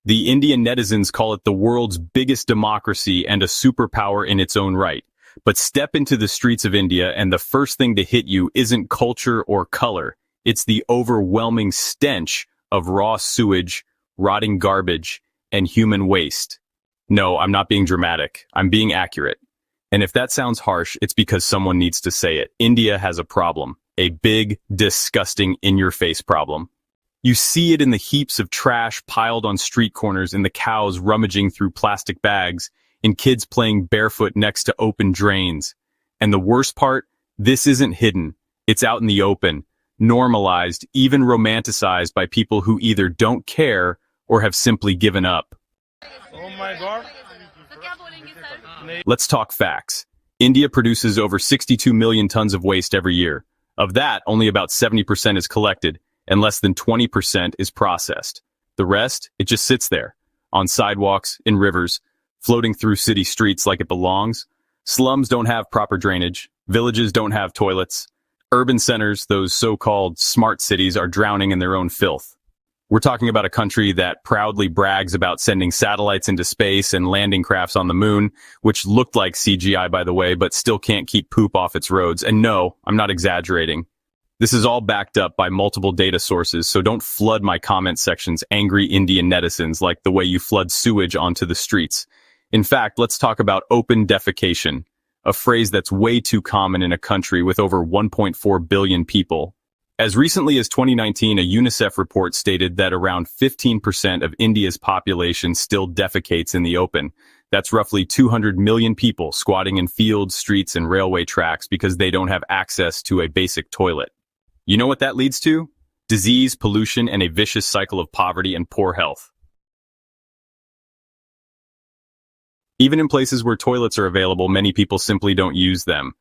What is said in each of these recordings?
The Indian netizens call it the world's biggest democracy and a superpower in its own right. But step into the streets of India and the first thing to hit you isn't culture or color. It's the overwhelming stench of raw sewage, rotting garbage, and human waste. No, I'm not being dramatic. I'm being accurate. And if that sounds harsh, it's because someone needs to say it. India has a problem. A big, disgusting, in-your-face problem. You see it in the heaps of trash piled on street corners, in the cows rummaging through plastic bags, in kids playing barefoot next to open drains. And the worst part, this isn't hidden. It's out in the open, normalized, even romanticized by people who either don't care or have simply given up. Oh my God. Let's talk facts. India produces over 62 million tons of waste every year. Of that, only about 70% is collected, and less than 20% is processed. The rest, it just sits there, on sidewalks, in rivers, floating through city streets like it belongs. Slums don't have proper drainage. Villages don't have toilets. Urban centers, those so-called smart cities, are drowning in their own filth. We're talking about a country that proudly brags about sending satellites into space and landing crafts on the moon, which looked like CGI, by the way, but still can't keep poop off its roads. And no, I'm not exaggerating. This is all backed up by multiple data sources, so don't flood my comment sections, angry Indian netizens, like the way you flood sewage onto the streets. In fact, let's talk about open defecation, a phrase that's way too common in a country with over 1.4 billion people. As recently as 2019, a UNICEF report stated that around 15% of India's population still defecates in the open. That's roughly 200 million people squatting in fields, streets, and railway tracks because they don't have access to a basic toilet. You know what that leads to? Disease, pollution, and a vicious cycle of poverty and poor health. Even in places where toilets are available, many people simply don't use them.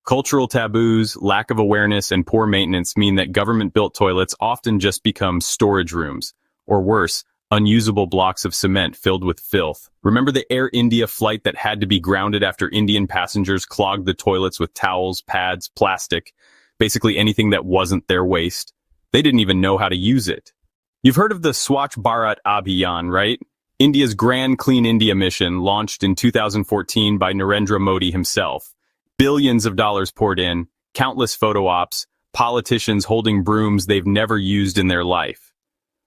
Cultural taboos, lack of awareness, and poor maintenance mean that government-built toilets often just become storage rooms, or worse, unusable blocks of cement filled with filth. Remember the Air India flight that had to be grounded after Indian passengers clogged the toilets with towels, pads, plastic, basically anything that wasn't their waste? They didn't even know how to use it. You've heard of the Swachh Bharat Abhiyan, right? India's Grand Clean India mission, launched in 2014 by Narendra Modi himself. Billions of dollars poured in, countless photo ops, politicians holding brooms they've never used in their life.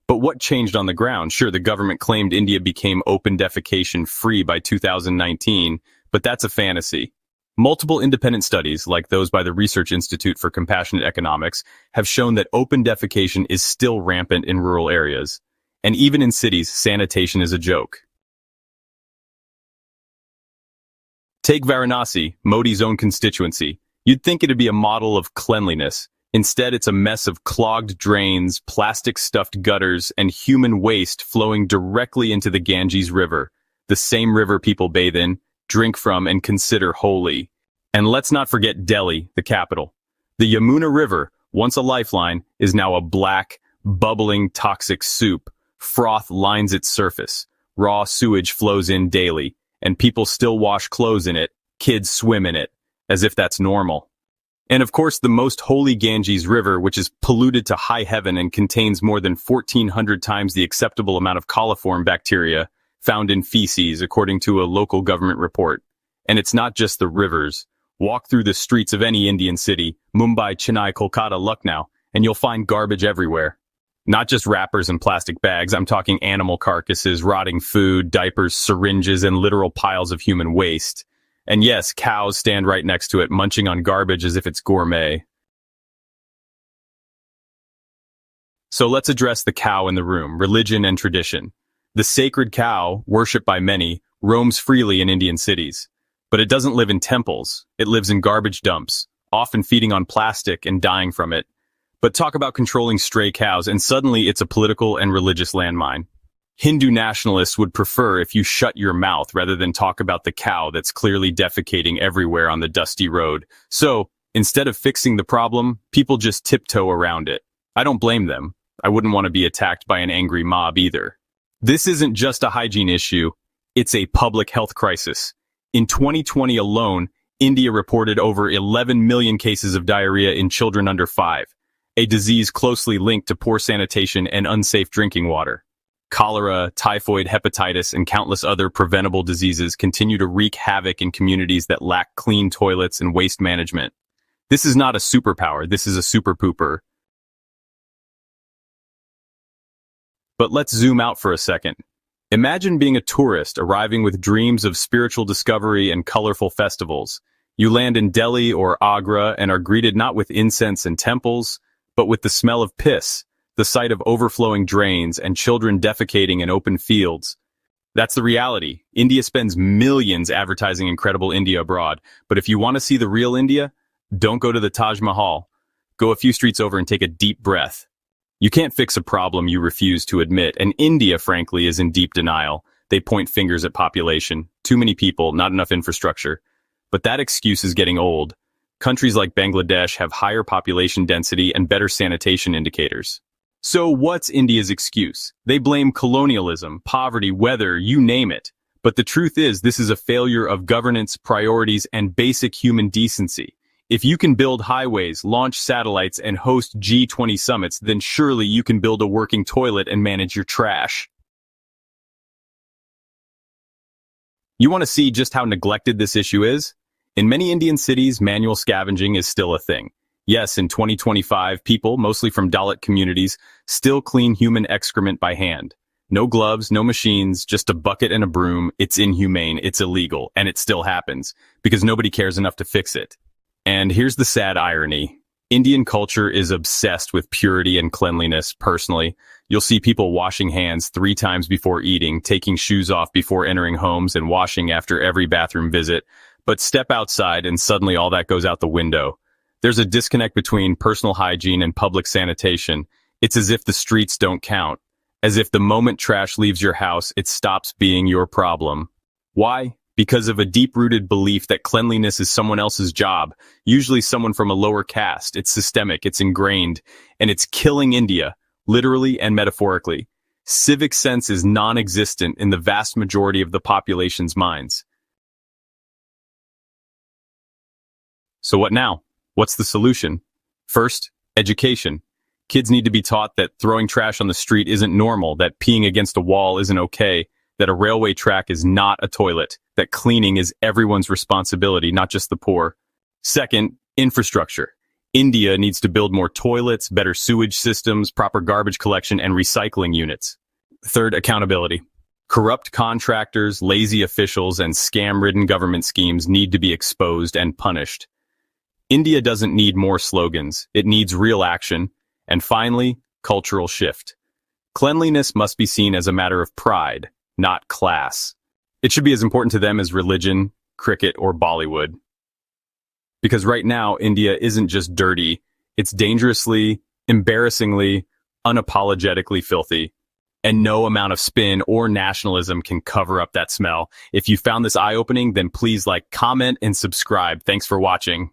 But what changed on the ground? Sure, the government claimed India became open defecation free by 2019, but that's a fantasy. Multiple independent studies, like those by the Research Institute for Compassionate Economics, have shown that open defecation is still rampant in rural areas. And even in cities, sanitation is a joke. Take Varanasi, Modi's own constituency. You'd think it'd be a model of cleanliness. Instead, it's a mess of clogged drains, plastic-stuffed gutters, and human waste flowing directly into the Ganges River, the same river people bathe in, drink from, and consider holy. And let's not forget Delhi, the capital. The Yamuna River, once a lifeline, is now a black, bubbling, toxic soup. Froth lines its surface. Raw sewage flows in daily, and people still wash clothes in it, kids swim in it, as if that's normal. And of course, the most holy Ganges River, which is polluted to high heaven and contains more than 1,400 times the acceptable amount of coliform bacteria found in feces, according to a local government report. And it's not just the rivers. Walk through the streets of any Indian city, Mumbai, Chennai, Kolkata, Lucknow, and you'll find garbage everywhere. Not just wrappers and plastic bags, I'm talking animal carcasses, rotting food, diapers, syringes, and literal piles of human waste. And yes, cows stand right next to it, munching on garbage as if it's gourmet. So let's address the cow in the room, religion and tradition. The sacred cow, worshipped by many, roams freely in Indian cities. But it doesn't live in temples, it lives in garbage dumps, often feeding on plastic and dying from it. But talk about controlling stray cows, and suddenly it's a political and religious landmine. Hindu nationalists would prefer if you shut your mouth rather than talk about the cow that's clearly defecating everywhere on the dusty road. So, instead of fixing the problem, people just tiptoe around it. I don't blame them. I wouldn't want to be attacked by an angry mob either. This isn't just a hygiene issue, it's a public health crisis. In 2020 alone, India reported over 11 million cases of diarrhea in children under 5. A disease closely linked to poor sanitation and unsafe drinking water. Cholera, typhoid, hepatitis, and countless other preventable diseases continue to wreak havoc in communities that lack clean toilets and waste management. This is not a superpower, this is a super pooper. But let's zoom out for a second. Imagine being a tourist arriving with dreams of spiritual discovery and colorful festivals. You land in Delhi or Agra and are greeted not with incense and temples, but with the smell of piss, the sight of overflowing drains and children defecating in open fields. That's the reality. India spends millions advertising incredible India abroad, but if you want to see the real India, don't go to the Taj Mahal. Go a few streets over and take a deep breath. You can't fix a problem you refuse to admit, and India, frankly, is in deep denial. They point fingers at population. Too many people, not enough infrastructure. But that excuse is getting old. Countries like Bangladesh have higher population density and better sanitation indicators. So what's India's excuse? They blame colonialism, poverty, weather, you name it. But the truth is, this is a failure of governance, priorities, and basic human decency. If you can build highways, launch satellites, and host G20 summits, then surely you can build a working toilet and manage your trash. You want to see just how neglected this issue is? In many Indian cities, manual scavenging is still a thing. Yes, in 2025, people, mostly from Dalit communities, still clean human excrement by hand. No gloves, no machines, just a bucket and a broom. It's inhumane, it's illegal, and it still happens, because nobody cares enough to fix it. And here's the sad irony. Indian culture is obsessed with purity and cleanliness, personally. You'll see people washing hands 3 times before eating, taking shoes off before entering homes, and washing after every bathroom visit. But step outside and suddenly all that goes out the window. There's a disconnect between personal hygiene and public sanitation. It's as if the streets don't count. As if the moment trash leaves your house, it stops being your problem. Why? Because of a deep-rooted belief that cleanliness is someone else's job, usually someone from a lower caste. It's systemic, it's ingrained, and it's killing India, literally and metaphorically. Civic sense is non-existent in the vast majority of the population's minds. So what now? What's the solution? First, education. Kids need to be taught that throwing trash on the street isn't normal, that peeing against a wall isn't okay, that a railway track is not a toilet, that cleaning is everyone's responsibility, not just the poor. Second, infrastructure. India needs to build more toilets, better sewage systems, proper garbage collection, and recycling units. Third, accountability. Corrupt contractors, lazy officials, and scam-ridden government schemes need to be exposed and punished. India doesn't need more slogans, it needs real action. And finally, cultural shift. Cleanliness must be seen as a matter of pride, not class. It should be as important to them as religion, cricket, or Bollywood. Because right now, India isn't just dirty, it's dangerously, embarrassingly, unapologetically filthy. And no amount of spin or nationalism can cover up that smell. If you found this eye-opening, then please like, comment, and subscribe. Thanks for watching.